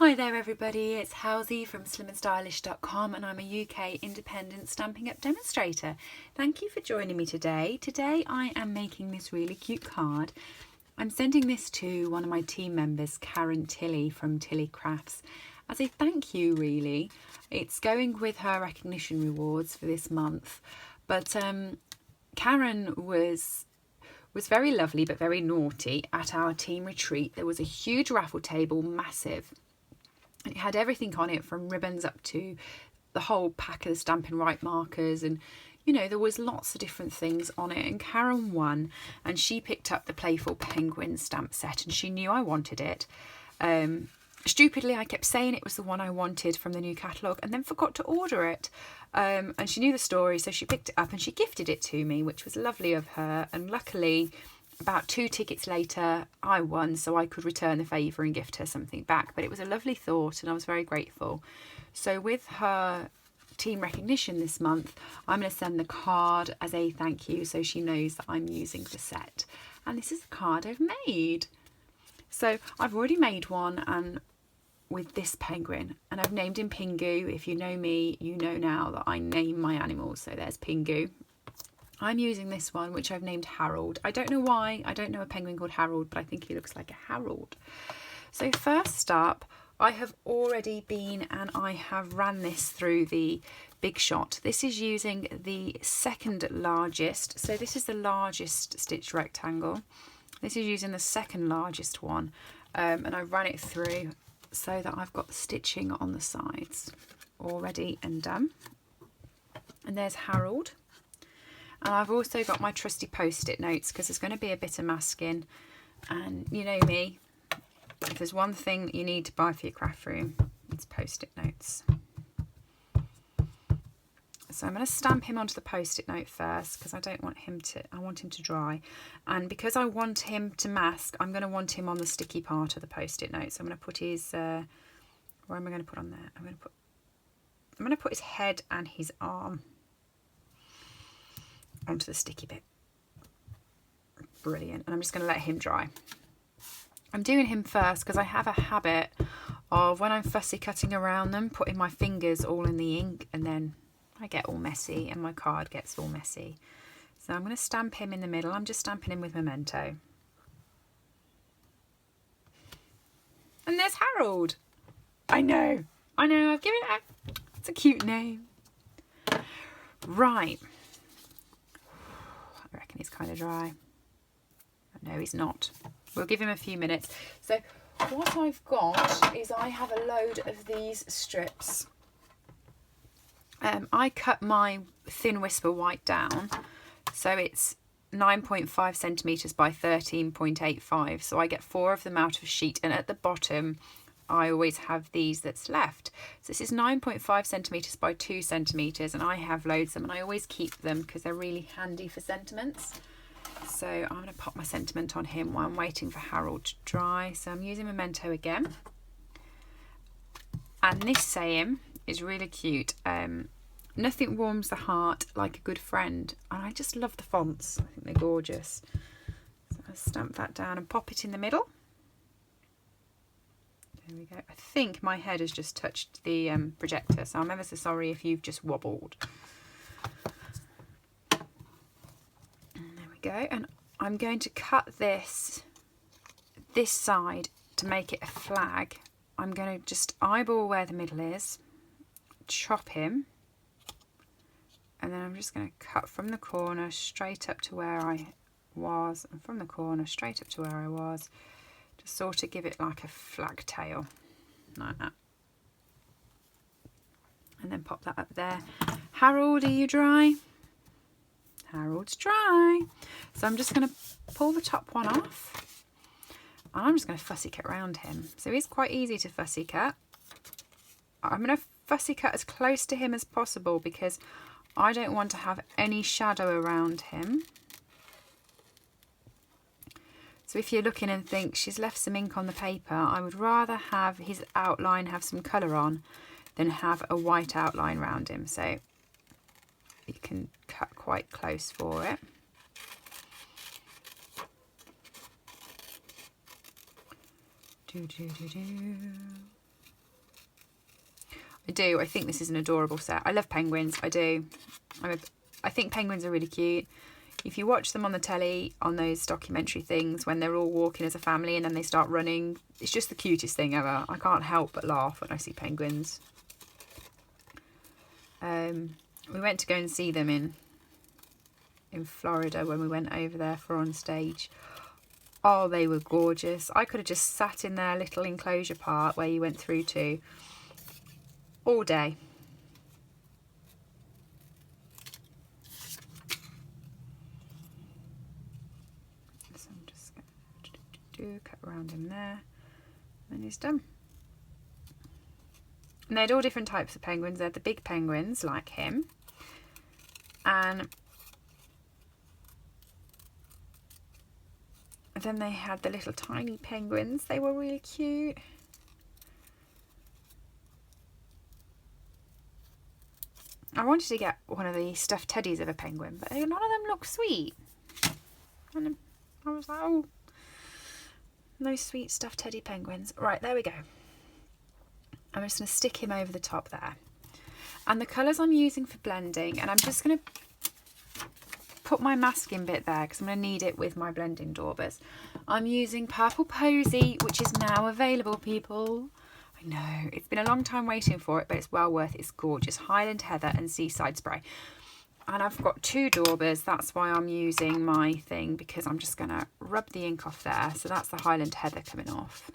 Hi there everybody, it's Housie from slimandstylish.com and I'm a UK independent Stampin' Up demonstrator. Thank you for joining me today. Today I am making this really cute card. I'm sending this to one of my team members, Karen Tilley from Tilley Crafts, as a thank you really. It's going with her recognition rewards for this month, but Karen was very lovely but very naughty at our team retreat. There was a huge raffle table, massive. It had everything on it from ribbons up to the whole pack of the Stampin' Right markers, and you know, there was lots of different things on it, and Karen won and she picked up the Playful penguin stamp set and she knew I wanted it. Stupidly I kept saying it was the one I wanted from the new catalogue and then forgot to order it, and she knew the story, so she picked it up and she gifted it to me, which was lovely of her. And luckily about 2 tickets later I won, so I could return the favour and gift her something back. But it was a lovely thought and I was very grateful. So with her team recognition this month, I'm going to send the card as a thank you, so she knows that I'm using the set. And this is the card I've made. So I've already made one and with this penguin, and I've named him Pingu. If you know me, you know now that I name my animals. So there's Pingu. I'm using this one, which I've named Harold. I don't know why. I don't know a penguin called Harold, but I think he looks like a Harold. So first up, I have already been and I have ran this through the Big Shot. This is using the second largest. So this is the largest stitch rectangle. This is using the second largest one. And I ran it through so that I've got the stitching on the sides already and done. And there's Harold. And I've also got my trusty post-it notes because there's going to be a bit of masking. And you know me, if there's one thing that you need to buy for your craft room, it's post-it notes. So I'm going to stamp him onto the post-it note first because I want him to dry. And because I want him to mask, I'm going to want him on the sticky part of the post-it note. So I'm going to put his, where am I going to put on there? I'm going to put his head and his arm onto the sticky bit. Brilliant. And I'm just going to let him dry. I'm doing him first because I have a habit of, when I'm fussy cutting around them, putting my fingers all in the ink, and then I get all messy and my card gets all messy. So I'm going to stamp him in the middle. I'm just stamping him with Memento. And there's Harold. I know, I've given it it's a cute name. Right. I reckon he's kind of dry. No, he's not. We'll give him a few minutes. So what I've got is I have a load of these strips. I cut my thin whisper white down, so it's 9.5 centimetres by 13.85. So I get 4 of them out of a sheet, and at the bottom I always have these that's left. So this is 9.5 centimetres by 2 centimetres, and I have loads of them, and I always keep them because they're really handy for sentiments. So I'm going to pop my sentiment on him while I'm waiting for Harold to dry. So I'm using Memento again. And this saying is really cute. Nothing warms the heart like a good friend. And I just love the fonts. I think they're gorgeous. So I'll stamp that down and pop it in the middle. There we go. I think my head has just touched the projector, so I'm ever so sorry if you've just wobbled. Go, and I'm going to cut this side to make it a flag. I'm going to just eyeball where the middle is, chop him, and then I'm just going to cut from the corner straight up to where I was, and from the corner straight up to where I was, to sort of give it like a flag tail, like that. And then pop that up there. Harold, are you dry? Harold's dry. So I'm just going to pull the top one off. And I'm just going to fussy cut around him. So he's quite easy to fussy cut. I'm going to fussy cut as close to him as possible because I don't want to have any shadow around him. So if you're looking and think she's left some ink on the paper, I would rather have his outline have some colour on than have a white outline around him. So you can cut quite close for it. I do. I think this is an adorable set. I love penguins. I do. I think penguins are really cute. If you watch them on the telly, on those documentary things, when they're all walking as a family and then they start running, it's just the cutest thing ever. I can't help but laugh when I see penguins. We went to go and see them in Florida when we went over there for on stage. Oh, they were gorgeous. I could have just sat in their little enclosure part where you went through to all day. So I'm just going to cut around him there, and he's done. And they had all different types of penguins. They had the big penguins like him, and then they had the little tiny penguins. They were really cute. I wanted to get one of the stuffed teddies of a penguin, but none of them look sweet. And I was like, oh, no sweet stuffed teddy penguins. Right, there we go. I'm just going to stick him over the top there. And the colours I'm using for blending, and I'm just going to put my masking bit there because I'm going to need it with my blending daubers. I'm using Purple Posy, which is now available, people. I know, it's been a long time waiting for it, but it's well worth it. It's gorgeous. Highland Heather and Seaside Spray. And I've got 2 daubers. That's why I'm using my thing, because I'm just going to rub the ink off there. So that's the Highland Heather coming off.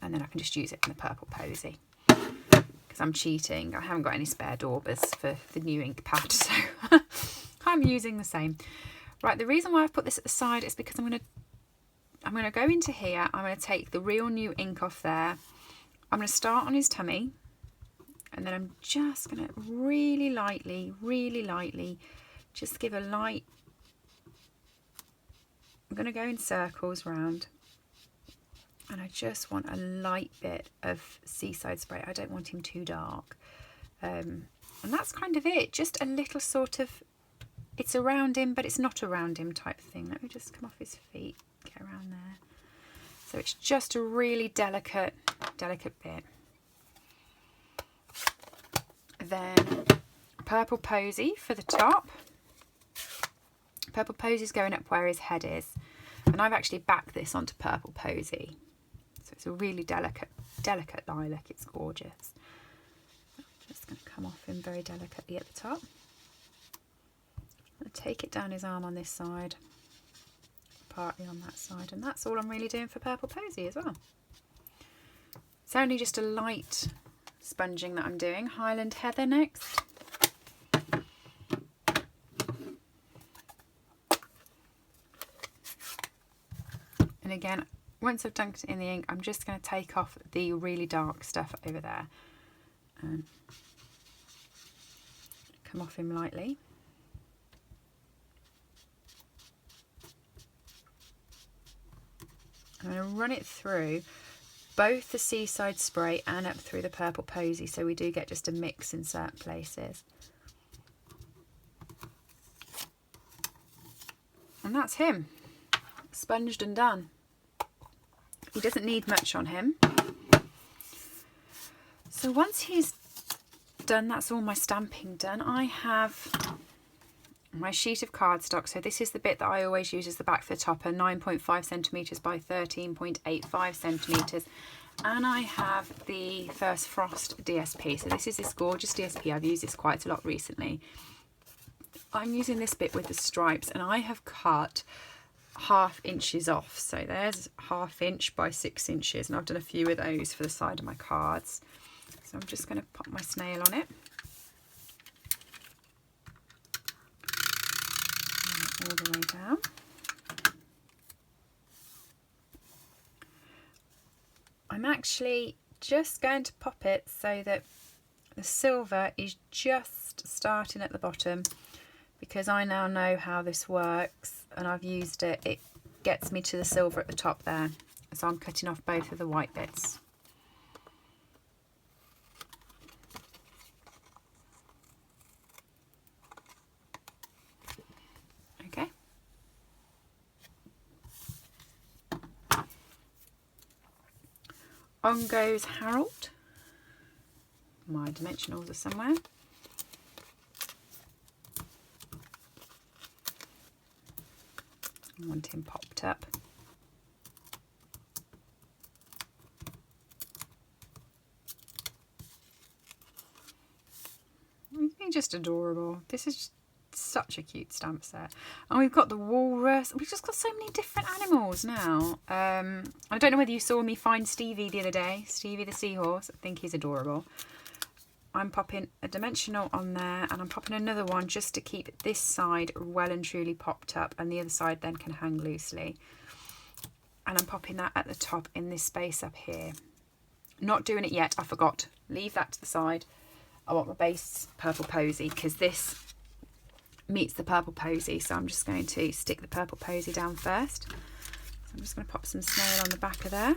And then I can just use it in the Purple Posy. Because I'm cheating. I haven't got any spare daubers for the new ink pad, so I'm using the same. Right, the reason why I've put this at the side is because I'm going to go into here. I'm going to take the real new ink off there. I'm going to start on his tummy, and then I'm just going to really lightly just give a light. I'm going to go in circles round, and I just want a light bit of Seaside Spray. I don't want him too dark. And that's kind of it. Just a little sort of, it's around him, but it's not around him type thing. Let me just come off his feet, get around there. So it's just a really delicate bit. Then Purple Posy for the top. Purple Posy's going up where his head is. And I've actually backed this onto Purple Posy. So it's a really delicate lilac. It's gorgeous. Just going to come off him very delicately at the top. I'm going to take it down his arm on this side, partly on that side, and that's all I'm really doing for Purple Posy as well. It's only just a light sponging that I'm doing. Highland Heather next. And again, once I've dunked it in the ink, I'm just going to take off the really dark stuff over there and come off him lightly. I'm going to run it through both the Seaside Spray and up through the Purple Posy, so we do get just a mix in certain places. And that's him, sponged and done. He doesn't need much on him. So once he's done, that's all my stamping done. I have my sheet of cardstock. So this is the bit that I always use as the back for the topper, 9.5 centimetres by 13.85 centimetres. And I have the First Frost DSP. So this is this gorgeous DSP. I've used this quite a lot recently. I'm using this bit with the stripes, and I have cut 1/2 inches off. So there's 1/2 inch by 6 inches, and I've done a few of those for the side of my cards. So I'm just going to pop my snail on it. All the way down. I'm actually just going to pop it so that the silver is just starting at the bottom, because I now know how this works and I've used it. It gets me to the silver at the top there. So I'm cutting off both of the white bits. Okay. On goes Harold. My dimensionals are somewhere. I want him popped up. He's just adorable. This is such a cute stamp set. And we've got the walrus. We've just got so many different animals now. I don't know whether you saw me find Stevie the other day. Stevie the seahorse. I think he's adorable. I'm popping a dimensional on there, and I'm popping another one just to keep this side well and truly popped up, and the other side then can hang loosely. And I'm popping that at the top in this space up here. Not doing it yet, I forgot. Leave that to the side. I want my base purple posy because this meets the purple posy, so I'm just going to stick the purple posy down first. So I'm just going to pop some snail on the back of there.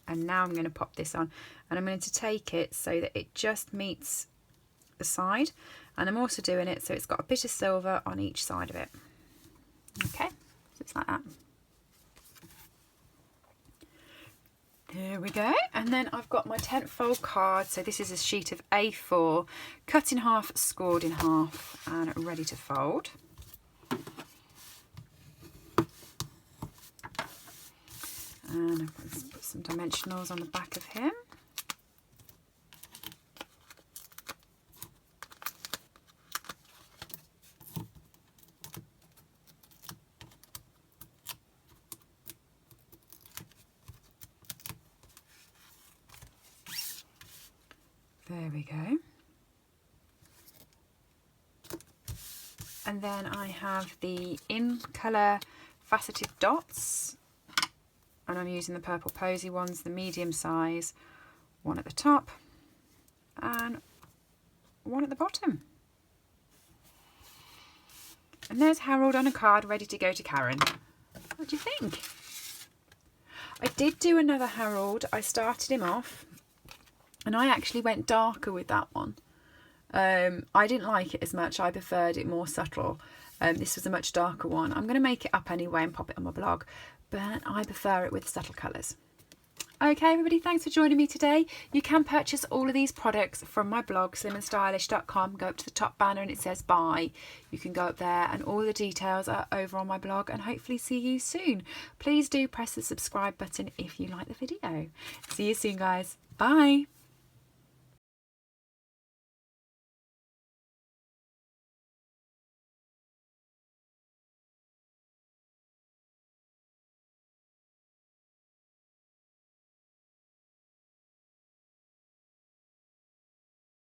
And now I'm going to pop this on, and I'm going to take it so that it just meets the side, and I'm also doing it so it's got a bit of silver on each side of it. Okay, so it's like that. There we go. And then I've got my 10th fold card. So this is a sheet of A4, cut in half, scored in half, and ready to fold. And I'm going to put some dimensionals on the back of him. There we go. And then I have the in colour faceted dots, and I'm using the purple posy ones, the medium size, one at the top and one at the bottom. And there's Harold on a card ready to go to Karen. What do you think? I did do another Harold. I started him off and I actually went darker with that one. I didn't like it as much. I preferred it more subtle. This was a much darker one. I'm going to make it up anyway and pop it on my blog, but I prefer it with subtle colours. Okay, everybody, thanks for joining me today. You can purchase all of these products from my blog, slimandstylish.com. Go up to the top banner and it says buy. You can go up there and all the details are over on my blog, and hopefully see you soon. Please do press the subscribe button if you like the video. See you soon, guys. Bye.